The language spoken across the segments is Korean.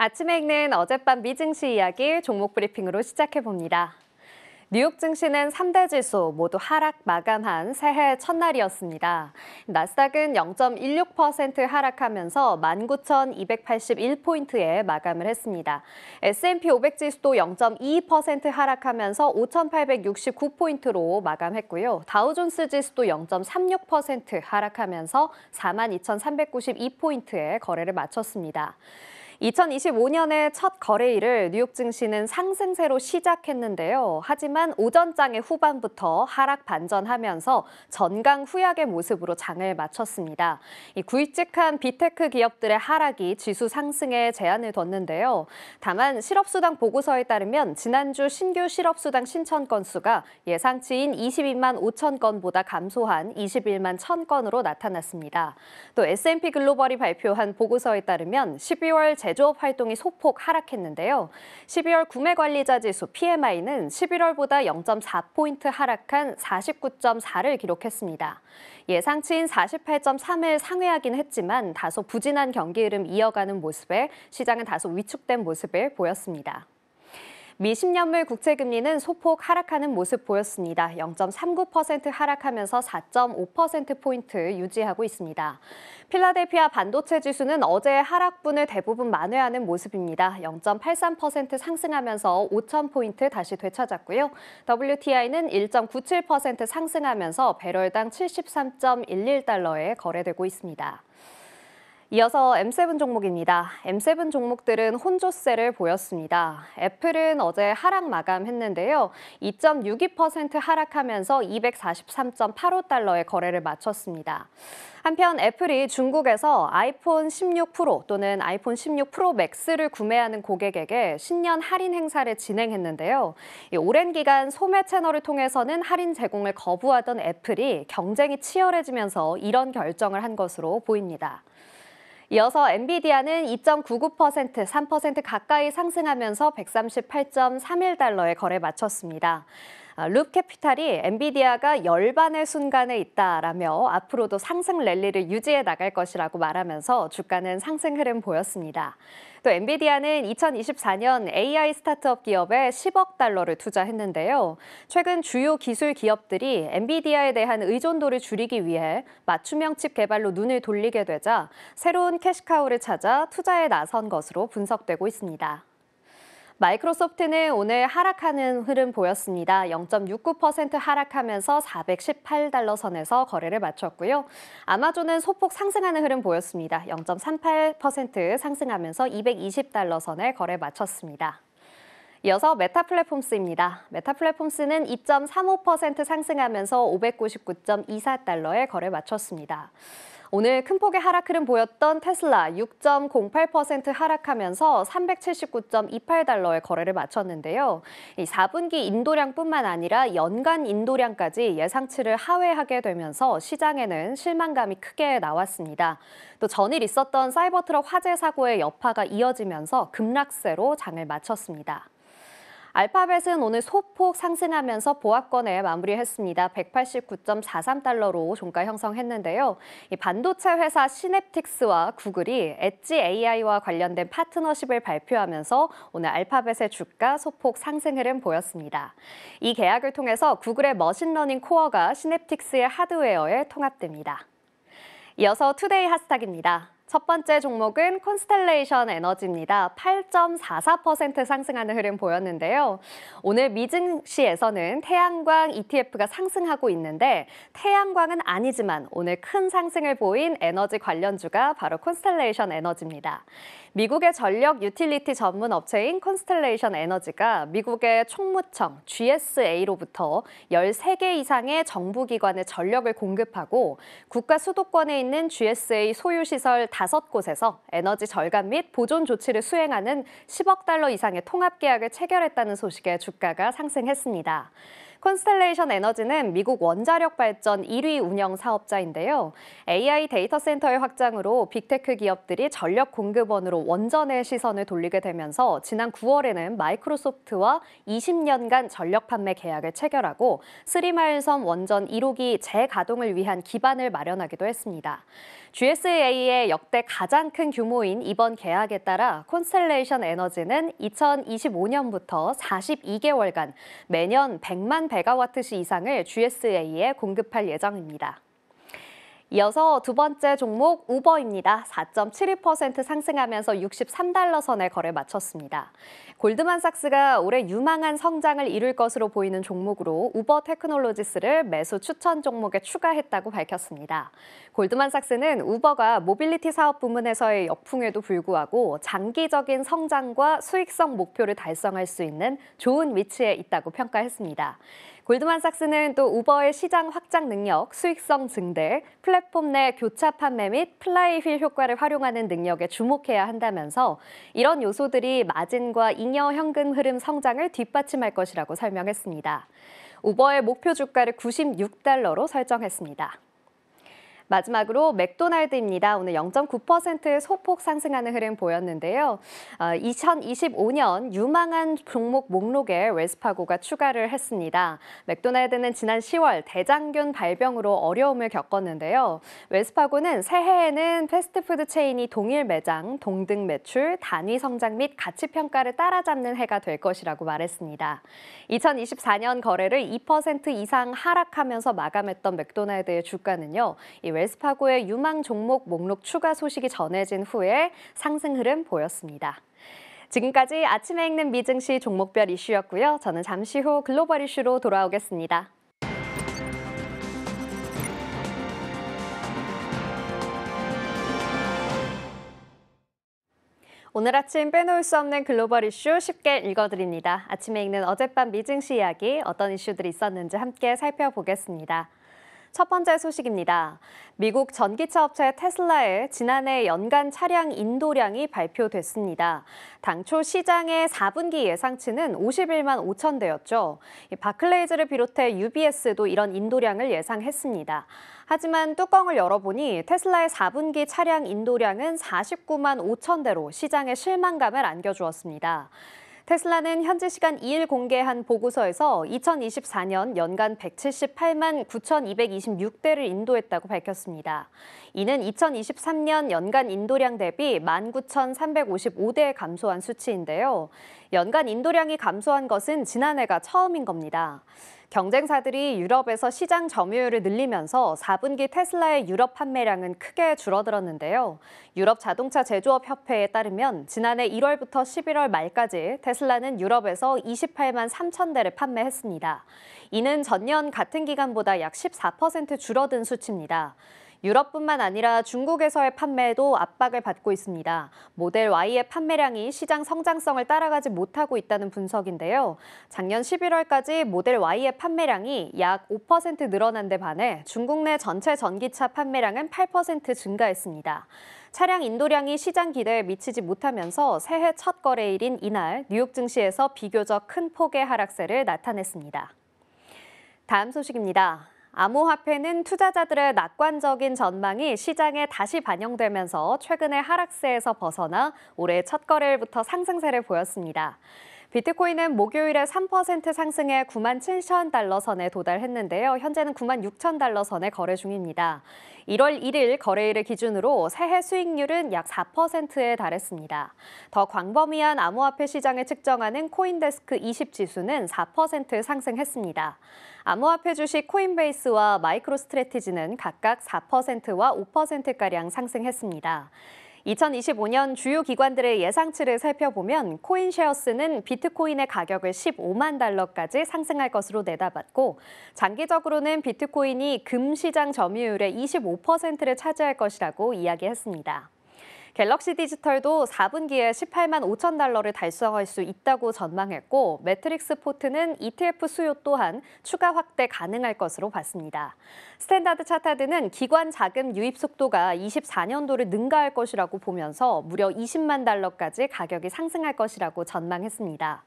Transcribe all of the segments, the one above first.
아침에 읽는 어젯밤 미증시 이야기 종목 브리핑으로 시작해봅니다. 뉴욕 증시는 3대 지수 모두 하락 마감한 새해 첫날이었습니다. 나스닥은 0.16% 하락하면서 19,281포인트에 마감을 했습니다. S&P 500 지수도 0.22% 하락하면서 5,869포인트로 마감했고요. 다우존스 지수도 0.36% 하락하면서 42,392포인트에 거래를 마쳤습니다. 2025년의 첫 거래일을 뉴욕 증시는 상승세로 시작했는데요. 하지만 오전장의 후반부터 하락 반전하면서 전강 후약의 모습으로 장을 마쳤습니다. 이 굵직한 빅테크 기업들의 하락이 지수 상승에 제한을 뒀는데요. 다만 실업수당 보고서에 따르면 지난주 신규 실업수당 신청 건수가 예상치인 22만 5천 건보다 감소한 21만 1천 건으로 나타났습니다. 또 S&P 글로벌이 발표한 보고서에 따르면 12월 제조업 활동이 소폭 하락했는데요. 12월 구매관리자 지수 PMI는 11월보다 0.4포인트 하락한 49.4를 기록했습니다. 예상치인 48.3을 상회하긴 했지만 다소 부진한 경기 흐름 이어가는 모습에 시장은 다소 위축된 모습을 보였습니다. 미 10년물 국채금리는 소폭 하락하는 모습 보였습니다. 0.39% 하락하면서 4.5%포인트 유지하고 있습니다. 필라델피아 반도체 지수는 어제의 하락분을 대부분 만회하는 모습입니다. 0.83% 상승하면서 5,000포인트 다시 되찾았고요. WTI는 1.97% 상승하면서 배럴당 73.11달러에 거래되고 있습니다. 이어서 M7 종목입니다. M7 종목들은 혼조세를 보였습니다. 애플은 어제 하락 마감했는데요. 2.62% 하락하면서 243.85달러에 거래를 마쳤습니다. 한편 애플이 중국에서 아이폰 16 프로 또는 아이폰 16 프로 맥스를 구매하는 고객에게 신년 할인 행사를 진행했는데요. 오랜 기간 소매 채널을 통해서는 할인 제공을 거부하던 애플이 경쟁이 치열해지면서 이런 결정을 한 것으로 보입니다. 이어서 엔비디아는 2.99%, 3% 가까이 상승하면서 138.31달러에 거래 마쳤습니다. 룹캐피탈이 엔비디아가 열반의 순간에 있다라며 앞으로도 상승 랠리를 유지해 나갈 것이라고 말하면서 주가는 상승 흐름 보였습니다. 또 엔비디아는 2024년 AI 스타트업 기업에 10억 달러를 투자했는데요. 최근 주요 기술 기업들이 엔비디아에 대한 의존도를 줄이기 위해 맞춤형 칩 개발로 눈을 돌리게 되자 새로운 캐시카우를 찾아 투자에 나선 것으로 분석되고 있습니다. 마이크로소프트는 오늘 하락하는 흐름 보였습니다. 0.69% 하락하면서 418달러 선에서 거래를 마쳤고요. 아마존은 소폭 상승하는 흐름 보였습니다. 0.38% 상승하면서 220달러 선에 거래 마쳤습니다. 이어서 메타플랫폼스입니다. 메타플랫폼스는 2.35% 상승하면서 599.24달러에 거래 마쳤습니다. 오늘 큰 폭의 하락 흐름 보였던 테슬라 6.08% 하락하면서 379.28달러에 거래를 마쳤는데요. 4분기 인도량뿐만 아니라 연간 인도량까지 예상치를 하회하게 되면서 시장에는 실망감이 크게 나왔습니다. 또 전일 있었던 사이버트럭 화재 사고의 여파가 이어지면서 급락세로 장을 마쳤습니다. 알파벳은 오늘 소폭 상승하면서 보합권에 마무리했습니다. 189.43달러로 종가 형성했는데요. 이 반도체 회사 시냅틱스와 구글이 엣지 AI와 관련된 파트너십을 발표하면서 오늘 알파벳의 주가 소폭 상승 흐름 보였습니다. 이 계약을 통해서 구글의 머신러닝 코어가 시냅틱스의 하드웨어에 통합됩니다. 이어서 투데이 핫스탁입니다. 첫 번째 종목은 콘스텔레이션 에너지입니다. 8.44% 상승하는 흐름 보였는데요. 오늘 미증시에서는 태양광 ETF가 상승하고 있는데 태양광은 아니지만 오늘 큰 상승을 보인 에너지 관련주가 바로 콘스텔레이션 에너지입니다. 미국의 전력 유틸리티 전문 업체인 콘스텔레이션 에너지가 미국의 총무청 GSA로부터 13개 이상의 정부기관에 전력을 공급하고 국가 수도권에 있는 GSA 소유시설 5곳에서 에너지 절감 및 보존 조치를 수행하는 10억 달러 이상의 통합 계약을 체결했다는 소식에 주가가 상승했습니다. 콘스텔레이션 에너지는 미국 원자력 발전 1위 운영 사업자인데요. AI 데이터 센터의 확장으로 빅테크 기업들이 전력 공급원으로 원전의 시선을 돌리게 되면서 지난 9월에는 마이크로소프트와 20년간 전력 판매 계약을 체결하고 스리마일섬 원전 1호기 재가동을 위한 기반을 마련하기도 했습니다. GSA의 역대 가장 큰 규모인 이번 계약에 따라 콘스텔레이션 에너지는 2025년부터 42개월간 매년 100만 메가와트시 이상을 GSA에 공급할 예정입니다. 이어서 두 번째 종목 우버입니다. 4.72% 상승하면서 63달러 선에 거래 마쳤습니다. 골드만삭스가 올해 유망한 성장을 이룰 것으로 보이는 종목으로 우버 테크놀로지스를 매수 추천 종목에 추가했다고 밝혔습니다. 골드만삭스는 우버가 모빌리티 사업 부문에서의 역풍에도 불구하고 장기적인 성장과 수익성 목표를 달성할 수 있는 좋은 위치에 있다고 평가했습니다. 골드만삭스는 또 우버의 시장 확장 능력, 수익성 증대, 플랫폼 내 교차 판매 및 플라이휠 효과를 활용하는 능력에 주목해야 한다면서 이런 요소들이 마진과 잉여 현금 흐름 성장을 뒷받침할 것이라고 설명했습니다. 우버의 목표 주가를 96달러로 설정했습니다. 마지막으로 맥도날드입니다. 오늘 0.9%의 소폭 상승하는 흐름 보였는데요. 2025년 유망한 종목 목록에 웰스파고가 추가를 했습니다. 맥도날드는 지난 10월 대장균 발병으로 어려움을 겪었는데요. 웰스파고는 새해에는 패스트푸드 체인이 동일 매장, 동등 매출, 단위 성장 및 가치 평가를 따라잡는 해가 될 것이라고 말했습니다. 2024년 거래를 2% 이상 하락하면서 마감했던 맥도날드의 주가는요. 웰스파고의 유망 종목 목록 추가 소식이 전해진 후에 상승 흐름 보였습니다. 지금까지 아침에 읽는 미증시 종목별 이슈였고요. 저는 잠시 후 글로벌 이슈로 돌아오겠습니다. 오늘 아침 빼놓을 수 없는 글로벌 이슈 쉽게 읽어드립니다. 아침에 읽는 어젯밤 미증시 이야기, 어떤 이슈들이 있었는지 함께 살펴보겠습니다. 첫 번째 소식입니다. 미국 전기차 업체 테슬라의 지난해 연간 차량 인도량이 발표됐습니다. 당초 시장의 4분기 예상치는 51만 5천 대였죠. 바클레이즈를 비롯해 UBS도 이런 인도량을 예상했습니다. 하지만 뚜껑을 열어보니 테슬라의 4분기 차량 인도량은 49만 5천 대로 시장에 실망감을 안겨주었습니다. 테슬라는 현지 시간 2일 공개한 보고서에서 2024년 연간 178만 9,226대를 인도했다고 밝혔습니다. 이는 2023년 연간 인도량 대비 19,355대에 감소한 수치인데요. 연간 인도량이 감소한 것은 지난해가 처음인 겁니다. 경쟁사들이 유럽에서 시장 점유율을 늘리면서 4분기 테슬라의 유럽 판매량은 크게 줄어들었는데요. 유럽 자동차 제조업 협회에 따르면 지난해 1월부터 11월 말까지 테슬라는 유럽에서 28만 3천 대를 판매했습니다. 이는 전년 같은 기간보다 약 14% 줄어든 수치입니다. 유럽뿐만 아니라 중국에서의 판매도 압박을 받고 있습니다. 모델 Y의 판매량이 시장 성장성을 따라가지 못하고 있다는 분석인데요. 작년 11월까지 모델 Y의 판매량이 약 5% 늘어난 데 반해 중국 내 전체 전기차 판매량은 8% 증가했습니다. 차량 인도량이 시장 기대에 미치지 못하면서 새해 첫 거래일인 이날 뉴욕 증시에서 비교적 큰 폭의 하락세를 나타냈습니다. 다음 소식입니다. 암호화폐는 투자자들의 낙관적인 전망이 시장에 다시 반영되면서 최근의 하락세에서 벗어나 올해 첫 거래일부터 상승세를 보였습니다. 비트코인은 목요일에 3% 상승해 9만 7천 달러 선에 도달했는데요. 현재는 9만 6천 달러 선에 거래 중입니다. 1월 1일 거래일을 기준으로 새해 수익률은 약 4%에 달했습니다. 더 광범위한 암호화폐 시장을 측정하는 코인데스크 20 지수는 4% 상승했습니다. 암호화폐 주식 코인베이스와 마이크로스트래티지는 각각 4%와 5%가량 상승했습니다. 2025년 주요 기관들의 예상치를 살펴보면 코인쉐어스는 비트코인의 가격을 15만 달러까지 상승할 것으로 내다봤고 장기적으로는 비트코인이 금시장 점유율의 25%를 차지할 것이라고 이야기했습니다. 갤럭시 디지털도 4분기에 18만 5천 달러를 달성할 수 있다고 전망했고 매트릭스 포트는 ETF 수요 또한 추가 확대 가능할 것으로 봤습니다. 스탠다드 차타드는 기관 자금 유입 속도가 24년도를 능가할 것이라고 보면서 무려 20만 달러까지 가격이 상승할 것이라고 전망했습니다.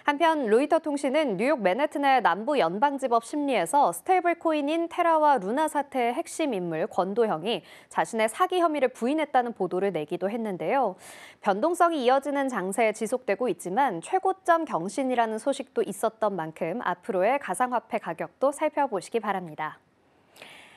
한편 로이터 통신은 뉴욕 맨해튼의 남부 연방지법 심리에서 스테이블 코인인 테라와 루나 사태의 핵심 인물 권도형이 자신의 사기 혐의를 부인했다는 보도를 내기도 했는데요. 변동성이 이어지는 장세에 지속되고 있지만 최고점 경신이라는 소식도 있었던 만큼 앞으로의 가상화폐 가격도 살펴보시기 바랍니다.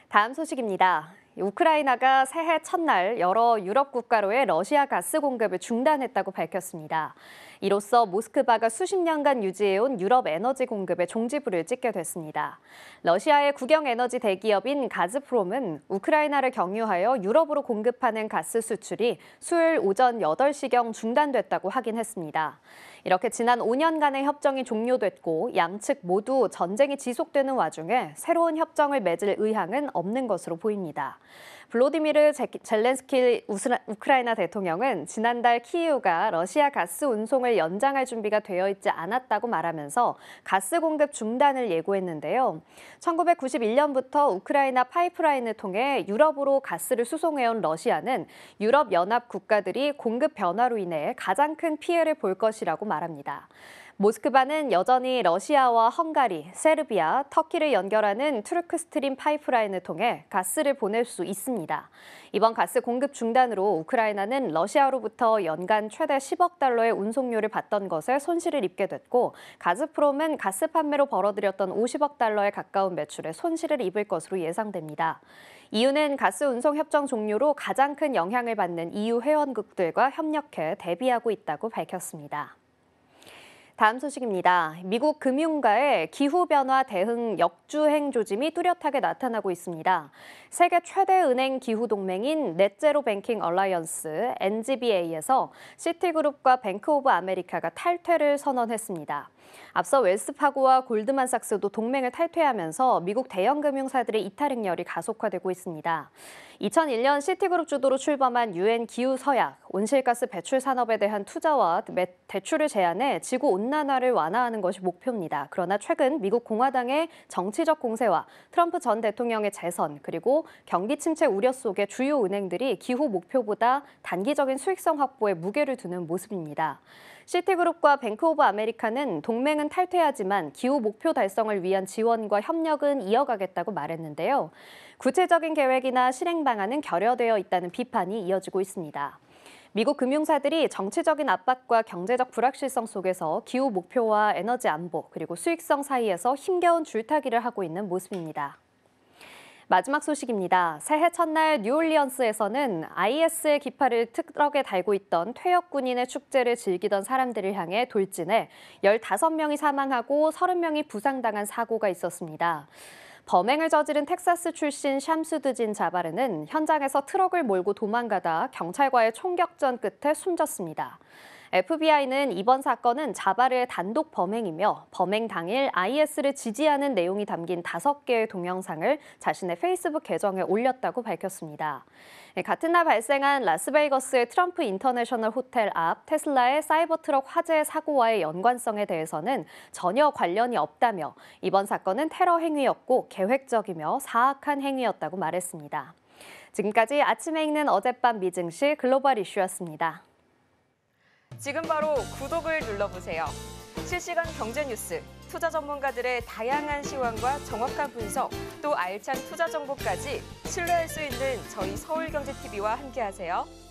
다음 소식입니다. 우크라이나가 새해 첫날 여러 유럽 국가로의 러시아 가스 공급을 중단했다고 밝혔습니다. 이로써 모스크바가 수십 년간 유지해온 유럽 에너지 공급에 종지부를 찍게 됐습니다. 러시아의 국영 에너지 대기업인 가즈프롬은 우크라이나를 경유하여 유럽으로 공급하는 가스 수출이 수요일 오전 8시경 중단됐다고 확인했습니다. 이렇게 지난 5년간의 협정이 종료됐고 양측 모두 전쟁이 지속되는 와중에 새로운 협정을 맺을 의향은 없는 것으로 보입니다. 블로디미르 젤렌스키 우크라이나 대통령은 지난달 키이우가 러시아 가스 운송을 연장할 준비가 되어 있지 않았다고 말하면서 가스 공급 중단을 예고했는데요. 1991년부터 우크라이나 파이프라인을 통해 유럽으로 가스를 수송해온 러시아는 유럽 연합 국가들이 공급 변화로 인해 가장 큰 피해를 볼 것이라고 말합니다. 모스크바는 여전히 러시아와 헝가리, 세르비아, 터키를 연결하는 투르크 스트림 파이프라인을 통해 가스를 보낼 수 있습니다. 이번 가스 공급 중단으로 우크라이나는 러시아로부터 연간 최대 10억 달러의 운송료를 받던 것에 손실을 입게 됐고 가즈프롬은 가스 판매로 벌어들였던 50억 달러에 가까운 매출에 손실을 입을 것으로 예상됩니다. 이유는 가스 운송 협정 종료로 가장 큰 영향을 받는 EU 회원국들과 협력해 대비하고 있다고 밝혔습니다. 다음 소식입니다. 미국 금융가의 기후변화 대응 역주행 조짐이 뚜렷하게 나타나고 있습니다. 세계 최대 은행 기후 동맹인 넷제로 뱅킹 얼라이언스 (NGBA에서) 시티그룹과 뱅크 오브 아메리카가 탈퇴를 선언했습니다. 앞서 웰스파고와 골드만삭스도 동맹을 탈퇴하면서 미국 대형 금융사들의 이탈 행렬이 가속화되고 있습니다. 2001년 시티그룹 주도로 출범한 UN 기후 서약, 온실가스 배출 산업에 대한 투자와 대출을 제한해 지구 온난화를 완화하는 것이 목표입니다. 그러나 최근 미국 공화당의 정치적 공세와 트럼프 전 대통령의 재선, 그리고 경기 침체 우려 속에 주요 은행들이 기후 목표보다 단기적인 수익성 확보에 무게를 두는 모습입니다. 시티그룹과 뱅크 오브 아메리카는 동맹은 탈퇴하지만 기후 목표 달성을 위한 지원과 협력은 이어가겠다고 말했는데요. 구체적인 계획이나 실행 방안은 결여되어 있다는 비판이 이어지고 있습니다. 미국 금융사들이 정치적인 압박과 경제적 불확실성 속에서 기후 목표와 에너지 안보, 그리고 수익성 사이에서 힘겨운 줄타기를 하고 있는 모습입니다. 마지막 소식입니다. 새해 첫날 뉴올리언스에서는 IS의 깃발을 트럭에 달고 있던 퇴역 군인의 축제를 즐기던 사람들을 향해 돌진해 15명이 사망하고 30명이 부상당한 사고가 있었습니다. 범행을 저지른 텍사스 출신 샴수드진 자바르는 현장에서 트럭을 몰고 도망가다 경찰과의 총격전 끝에 숨졌습니다. FBI는 이번 사건은 자바르의 단독 범행이며 범행 당일 IS를 지지하는 내용이 담긴 5개의 동영상을 자신의 페이스북 계정에 올렸다고 밝혔습니다. 같은 날 발생한 라스베이거스의 트럼프 인터내셔널 호텔 앞 테슬라의 사이버 트럭 화재 사고와의 연관성에 대해서는 전혀 관련이 없다며 이번 사건은 테러 행위였고 계획적이며 사악한 행위였다고 말했습니다. 지금까지 아침에 읽는 어젯밤 미증시 글로벌 이슈였습니다. 지금 바로 구독을 눌러보세요. 실시간 경제 뉴스, 투자 전문가들의 다양한 시황과 정확한 분석, 또 알찬 투자 정보까지 신뢰할 수 있는 저희 서울경제TV와 함께하세요.